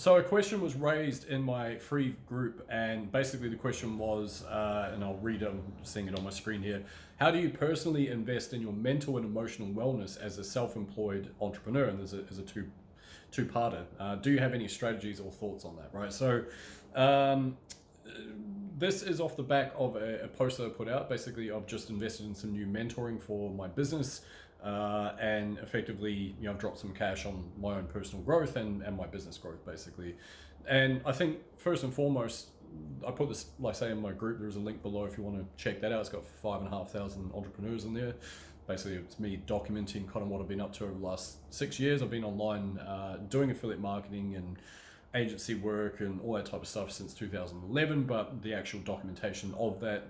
So a question was raised in my free group, and basically the question was, and I'll read it, I'm seeing it on my screen here. How do you personally invest in your mental and emotional wellness as a self-employed entrepreneur? And there's a two-parter. Do you have any strategies or thoughts on that, right? So um, this is off the back of a post that I put out. Basically, I've just invested in some new mentoring for my business, and effectively, I've dropped some cash on my own personal growth and my business growth, basically. And I think first and foremost, I put this, like say, in my group. There's a link below if you want to check that out. It's got 5,500 entrepreneurs in there. Basically, it's me documenting kind of what I've been up to over the last 6 years. I've been online doing affiliate marketing and agency work and all that type of stuff since 2011, but the actual documentation of that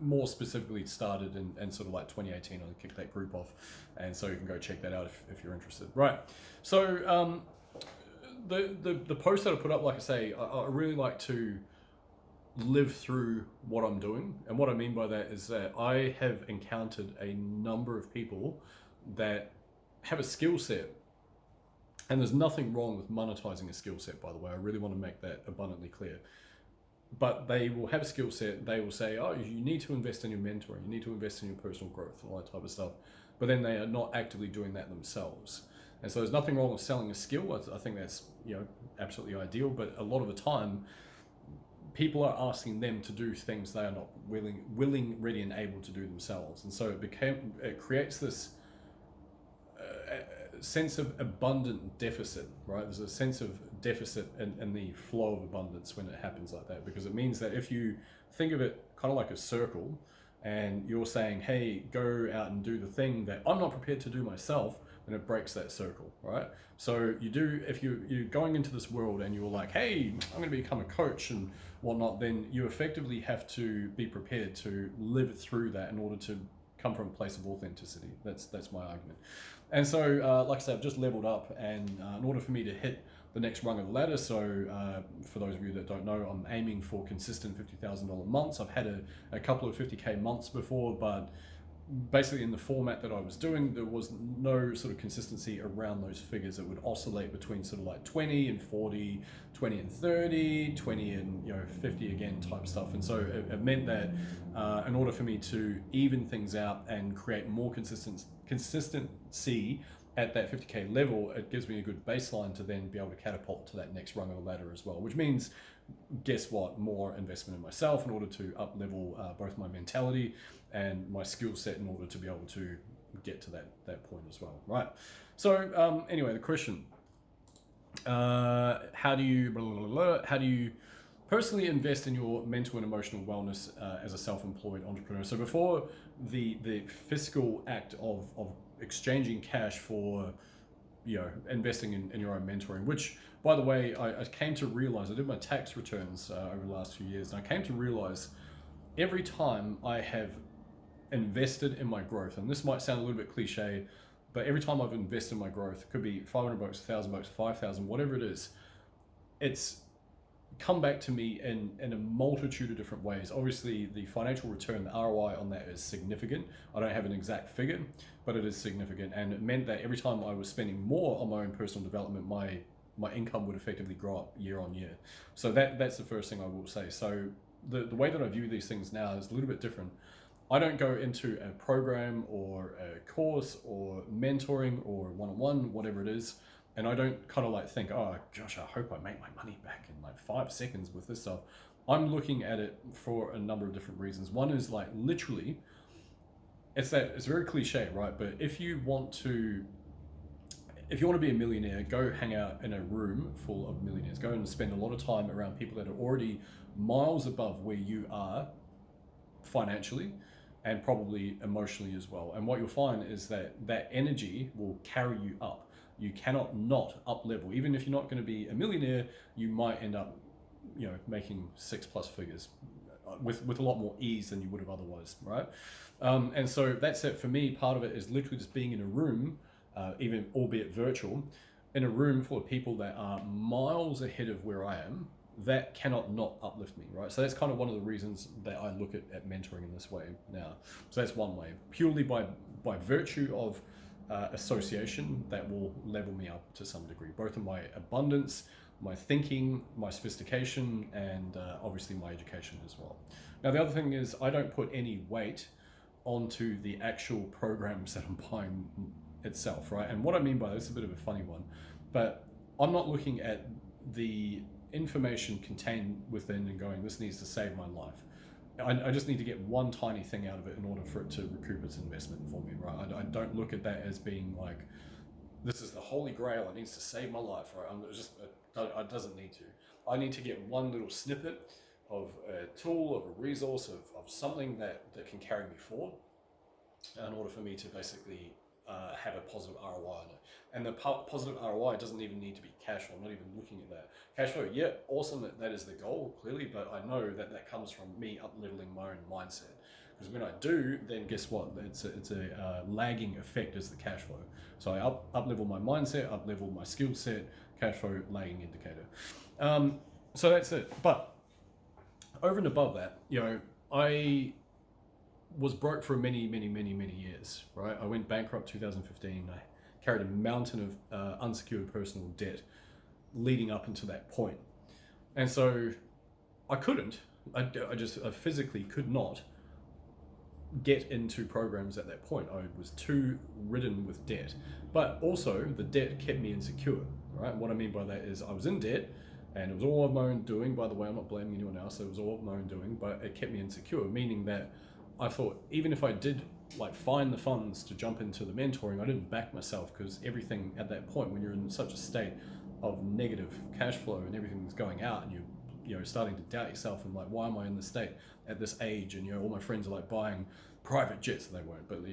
more specifically started in sort of like 2018. I kicked that group off, and so you can go check that out if you're interested. Right. So the post that I put up, like I say, I really like to live through what I'm doing, and what I mean by that is that I have encountered a number of people that have a skill set. And there's nothing wrong with monetizing a skill set, by the way. I really want to make that abundantly clear. But they will have a skill set. They will say, oh, you need to invest in your mentoring. You need to invest in your personal growth and all that type of stuff. But then they are not actively doing that themselves. And so there's nothing wrong with selling a skill. I think that's absolutely ideal. But a lot of the time, people are asking them to do things they are not willing, ready, and able to do themselves. And so it creates this sense of abundant deficit, right? There's a sense of deficit in the flow of abundance when it happens like that, because it means that if you think of it kind of like a circle and you're saying, hey, go out and do the thing that I'm not prepared to do myself, then it breaks that circle, right? So if you're going into this world and you're like, hey, I'm going to become a coach and whatnot, then you effectively have to be prepared to live through that in order to come from a place of authenticity. That's my argument. And so, like I said, I've just leveled up, and in order for me to hit the next rung of the ladder, so for those of you that don't know, I'm aiming for consistent $50,000 months. I've had a couple of 50K months before, but basically in the format that I was doing, there was no sort of consistency around those figures. It would oscillate between sort of like 20 and 40, 20 and 30, 20 and 50 again type stuff. And so it meant that in order for me to even things out and create more consistency at that 50K level, it gives me a good baseline to then be able to catapult to that next rung of the ladder as well, which means, guess what, more investment in myself in order to up level both my mentality and my skill set in order to be able to get to that point as well, right? So anyway, the question, how do you personally invest in your mental and emotional wellness as a self-employed entrepreneur? So before the fiscal act of exchanging cash for investing in your own mentoring, which, by the way, I came to realize, I did my tax returns over the last few years, and I came to realize every time I have invested in my growth, and this might sound a little bit cliche, but every time I've invested in my growth, it could be $500, $1,000, 5,000, whatever it is, it's come back to me in a multitude of different ways. Obviously, the financial return, the ROI on that is significant. I don't have an exact figure, but it is significant. And it meant that every time I was spending more on my own personal development, my income would effectively grow up year on year. So that's the first thing I will say. So the way that I view these things now is a little bit different. I don't go into a program or a course or mentoring or one-on-one, whatever it is, and I don't kind of like think, oh gosh, I hope I make my money back in like 5 seconds with this stuff. I'm looking at it for a number of different reasons. One is like literally, it's very cliche, right? But if you want to be a millionaire, go hang out in a room full of millionaires. Go and spend a lot of time around people that are already miles above where you are financially and probably emotionally as well. And what you'll find is that energy will carry you up. You cannot not up level. Even if you're not going to be a millionaire, you might end up, making 6+ figures with a lot more ease than you would have otherwise, right? And so that's it for me. Part of it is literally just being in a room, even albeit virtual, in a room full of people that are miles ahead of where I am, that cannot not uplift me, right? So that's kind of one of the reasons that I look at mentoring in this way now. So that's one way, purely by virtue of association, that will level me up to some degree, both in my abundance my thinking, my sophistication, and obviously my education as well. Now, the other thing is I don't put any weight onto the actual programs that I'm buying itself, right? And what I mean by this is a bit of a funny one, but I'm not looking at the information contained within and going, this needs to save my life. I just need to get one tiny thing out of it in order for it to recoup its investment for me, right? I don't look at that as being like, this is the holy grail, it needs to save my life, right? It doesn't need to. I need to get one little snippet of a tool, of a resource, of something that can carry me forward in order for me to basically have a positive ROI on it. And the positive ROI doesn't even need to be cash flow. I'm not even looking at that. Cash flow, yeah, awesome, that is the goal, clearly, but I know that comes from me up-leveling my own mindset. Because when I do, then guess what? It's a lagging effect as the cash flow. So I up-level my mindset, up-level my skill set, cash flow lagging indicator. So that's it. But over and above that, I was broke for many years, right? I went bankrupt 2015. I carried a mountain of unsecured personal debt leading up into that point. And so I physically could not get into programs at that point. I was too ridden with debt, but also the debt kept me insecure, right? What I mean by that is I was in debt, and it was all of my own doing, by the way. I'm not blaming anyone else. It was all of my own doing, but it kept me insecure, meaning that I thought even if I did find the funds to jump into the mentoring, I didn't back myself, because everything at that point, when you're in such a state of negative cash flow and everything's going out, and you're starting to doubt yourself and why am I in this state at this age? And all my friends are buying private jets, and they weren't, but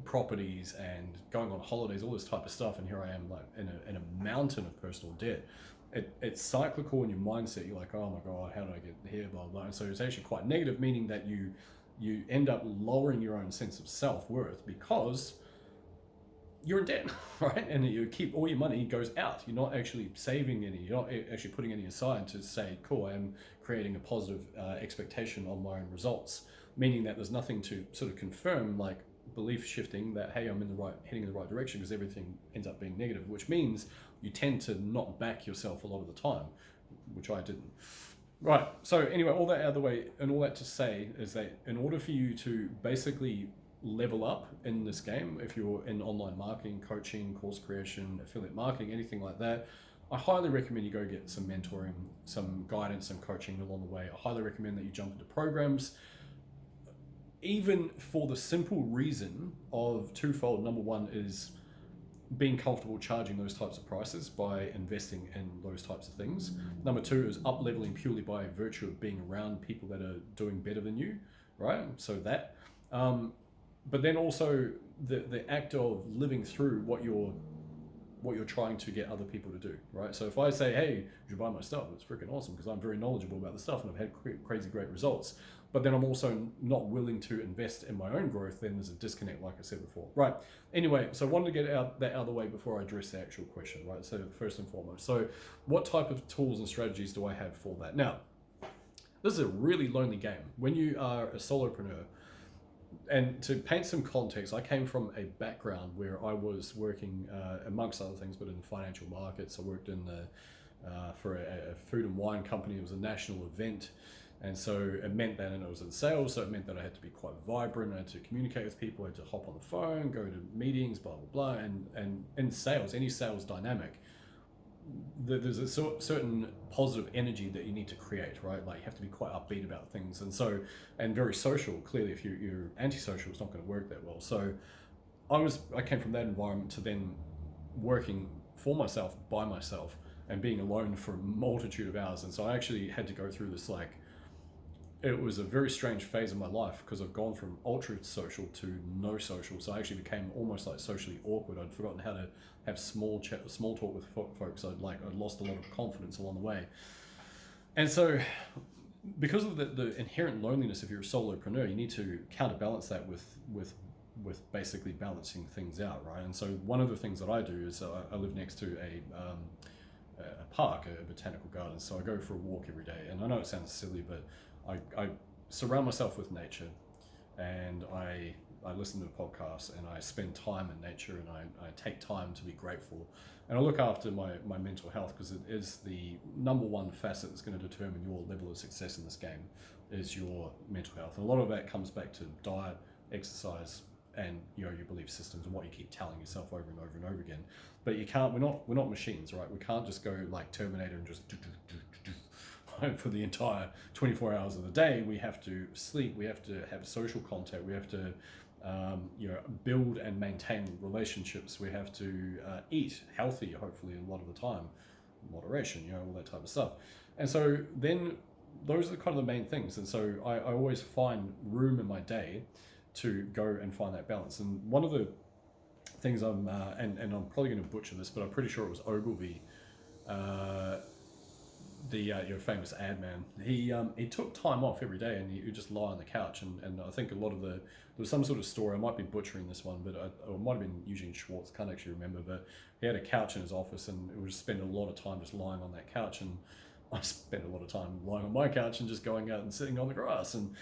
properties and going on holidays, all this type of stuff, and here I am in a mountain of personal debt. It's cyclical in your mindset. You're like, oh my god, how did I get here, blah blah. And so it's actually quite negative, meaning that you end up lowering your own sense of self-worth because you're in debt, right? And you keep all your money goes out. You're not actually saving any. You're not actually putting any aside to say, cool, I am creating a positive expectation on my own results, meaning that there's nothing to sort of confirm belief shifting that, hey, I'm heading in the right direction, because everything ends up being negative, which means you tend to not back yourself a lot of the time, which I didn't. Right, so anyway, all that out of the way, and all that to say is that in order for you to basically level up in this game, if you're in online marketing, coaching, course creation, affiliate marketing, anything like that, I highly recommend you go get some mentoring, some guidance, some coaching along the way. I highly recommend that you jump into programs, even for the simple reason of twofold. Number one is being comfortable charging those types of prices by investing in those types of things. Number two is up-leveling purely by virtue of being around people that are doing better than you, right? So that, but then also the act of living through what you're trying to get other people to do, right? So if I say, hey, you should buy my stuff, it's freaking awesome because I'm very knowledgeable about the stuff and I've had crazy great results, but then I'm also not willing to invest in my own growth, then there's a disconnect, like I said before. Right, anyway, so I wanted to get that out of the way before I address the actual question, right? So first and foremost, so what type of tools and strategies do I have for that? Now, this is a really lonely game. When you are a solopreneur, and to paint some context, I came from a background where I was working, amongst other things, but in financial markets. I worked for a food and wine company. It was a national event. And so it meant that, and it was in sales, so it meant that I had to be quite vibrant. I had to communicate with people, I had to hop on the phone, go to meetings, blah, blah, blah. And in sales, any sales dynamic, there's a certain positive energy that you need to create, right? You have to be quite upbeat about things. And very social. Clearly, if you're antisocial, it's not going to work that well. So I came from that environment to then working for myself, by myself, and being alone for a multitude of hours. And so I actually had to go through this, it was a very strange phase of my life because I've gone from ultra social to no social. So I actually became almost socially awkward. I'd forgotten how to have small talk with folks. I'd lost a lot of confidence along the way. And so because of the inherent loneliness, if you're a solopreneur, you need to counterbalance that with basically balancing things out, right? And so one of the things that I do is I live next to a park, a botanical garden. So I go for a walk every day. And I know it sounds silly, but I surround myself with nature, and I I listen to podcasts and I spend time in nature and I take time to be grateful. And I look after my mental health because it is the number one facet that's going to determine your level of success in this game is your mental health. And a lot of that comes back to diet, exercise, and your belief systems and what you keep telling yourself over and over and over again. But you can't. We're not machines, right? We can't just go like Terminator and just for the entire 24 hours of the day. We have to sleep. We have to have social contact. We have to build and maintain relationships. We have to eat healthy, hopefully a lot of the time, moderation, all that type of stuff. And so then those are kind of the main things. And so I always find room in my day to go and find that balance. And one of the things and I'm probably going to butcher this, but I'm pretty sure it was Ogilvy, your famous ad man. He took time off every day and he would just lie on the couch. And I think a lot of there was some sort of story. I might be butchering this one, but it might have been Eugene Schwartz. Can't actually remember. But he had a couch in his office and it would spend a lot of time just lying on that couch. And I spent a lot of time lying on my couch and just going out and sitting on the grass. And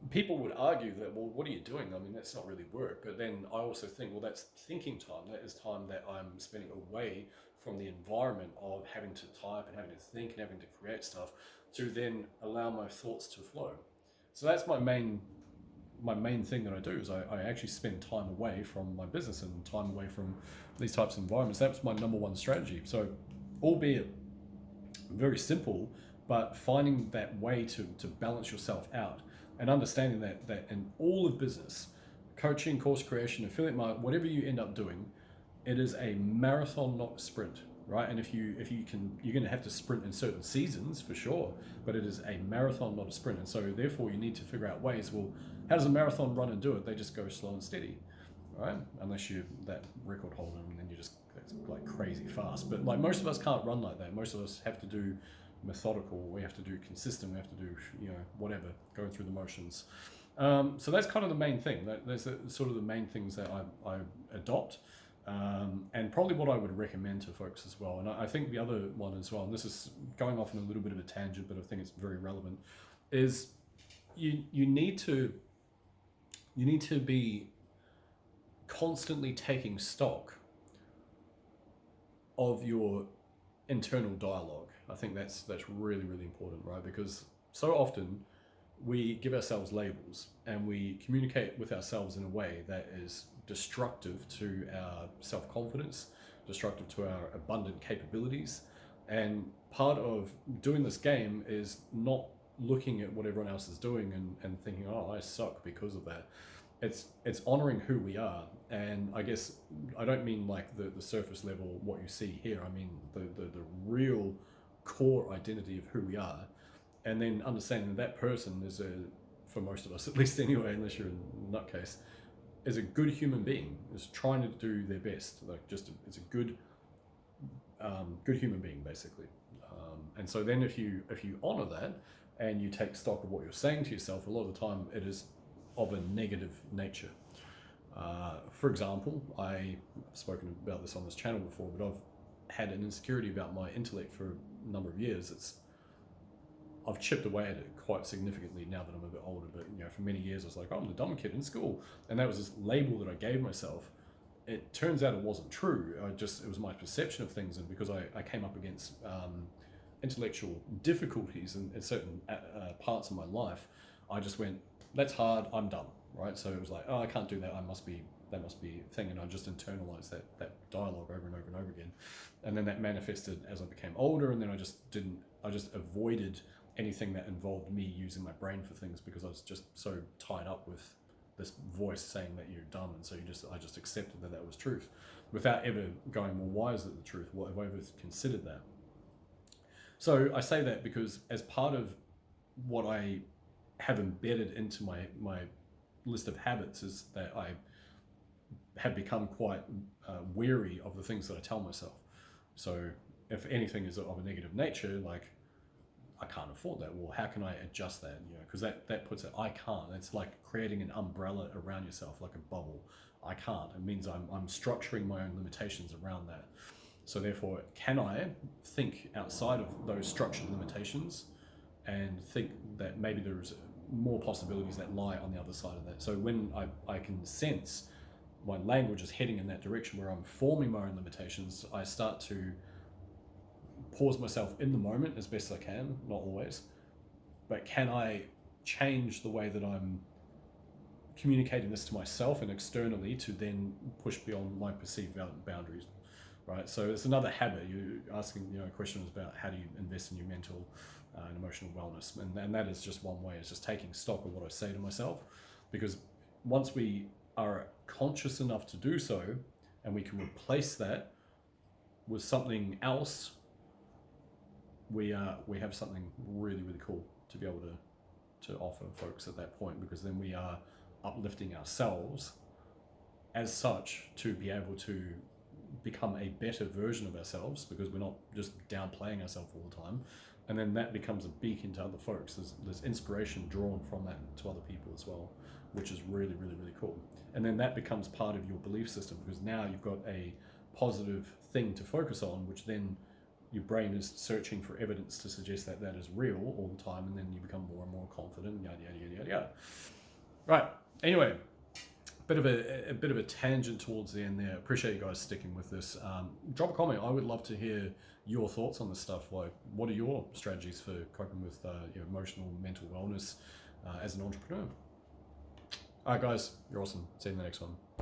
people would argue that, well, what are you doing? I mean, that's not really work. But then I also think, well, that's thinking time. That is time that I'm spending away from the environment of having to type and having to think and having to create stuff to then allow my thoughts to flow. So that's my main thing that I do is I actually spend time away from my business and time away from these types of environments. That's my number one strategy. So albeit very simple, but finding that way to balance yourself out and understanding that in all of business, coaching, course creation, affiliate marketing, whatever you end up doing, it is a marathon, not a sprint, right? And if you can, you're going to have to sprint in certain seasons for sure, but it is a marathon, not a sprint. And so therefore you need to figure out ways, well, how does a marathon run and do it? They just go slow and steady, right? Unless you're that record holder and then you just, it's like crazy fast. But like most of us can't run like that. Most of us have to do methodical, we have to do consistent, we have to do, whatever, going through the motions. So that's kind of the main thing. There's sort of the main things that I adopt. And probably what I would recommend to folks as well. And I think the other one as well, and this is going off on a little bit of a tangent, but I think it's very relevant, is you need to be constantly taking stock of your internal dialogue. I think that's really, really important, right? Because so often we give ourselves labels and we communicate with ourselves in a way that is destructive to our self-confidence, destructive to our abundant capabilities. And part of doing this game is not looking at what everyone else is doing and thinking, oh, I suck because of that. It's honoring who we are. And I guess I don't mean like the surface level, what you see here. I mean the real core identity of who we are. And then understanding that person is for most of us, at least anyway, unless you're a nutcase, is a good human being, is trying to do their best. It's a good human being, basically. And so then if you honor that and you take stock of what you're saying to yourself, a lot of the time it is of a negative nature. For example, I've spoken about this on this channel before, but I've had an insecurity about my intellect for a number of years. I've chipped away at it quite significantly now that I'm a bit older, but for many years I was like, oh, I'm the dumb kid in school. And that was this label that I gave myself. It turns out it wasn't true. It was my perception of things, and because I came up against intellectual difficulties in certain parts of my life, I just went, that's hard, I'm dumb, right? So it was like, oh, I can't do that, that must be a thing, and I just internalized that dialogue over and over and over again. And then that manifested as I became older, and then I just avoided anything that involved me using my brain for things because I was just so tied up with this voice saying that you're dumb, and so I just accepted that was truth without ever going, well, why is it the truth? Well, have I ever considered that? So I say that because as part of what I have embedded into my list of habits is that I have become quite wary of the things that I tell myself. So if anything is of a negative nature, like, I can't afford that. Well, how can I adjust that? Because that puts it, I can't. It's like creating an umbrella around yourself, like a bubble. I can't. It means I'm structuring my own limitations around that. So therefore, can I think outside of those structured limitations and think that maybe there's more possibilities that lie on the other side of that. So when I can sense my language is heading in that direction where I'm forming my own limitations, I start to pause myself in the moment as best I can, not always, but can I change the way that I'm communicating this to myself and externally to then push beyond my perceived boundaries, right? So it's another habit. You asking questions about how do you invest in your mental and emotional wellness, and that is just one way. It's just taking stock of what I say to myself, because once we are conscious enough to do so, and we can replace that with something else, we have something really, really cool to be able to offer folks at that point, because then we are uplifting ourselves as such to be able to become a better version of ourselves, because we're not just downplaying ourselves all the time. And then that becomes a beacon to other folks. There's inspiration drawn from that to other people as well, which is really, really, really cool. And then that becomes part of your belief system, because now you've got a positive thing to focus on, which then your brain is searching for evidence to suggest that that is real all the time, and then you become more and more confident, yada, yada, yada, yada, yada. Right, anyway, a bit of a tangent towards the end there. Appreciate you guys sticking with this. Drop a comment. I would love to hear your thoughts on this stuff. Like, what are your strategies for coping with emotional, mental wellness as an entrepreneur? All right, guys, you're awesome. See you in the next one.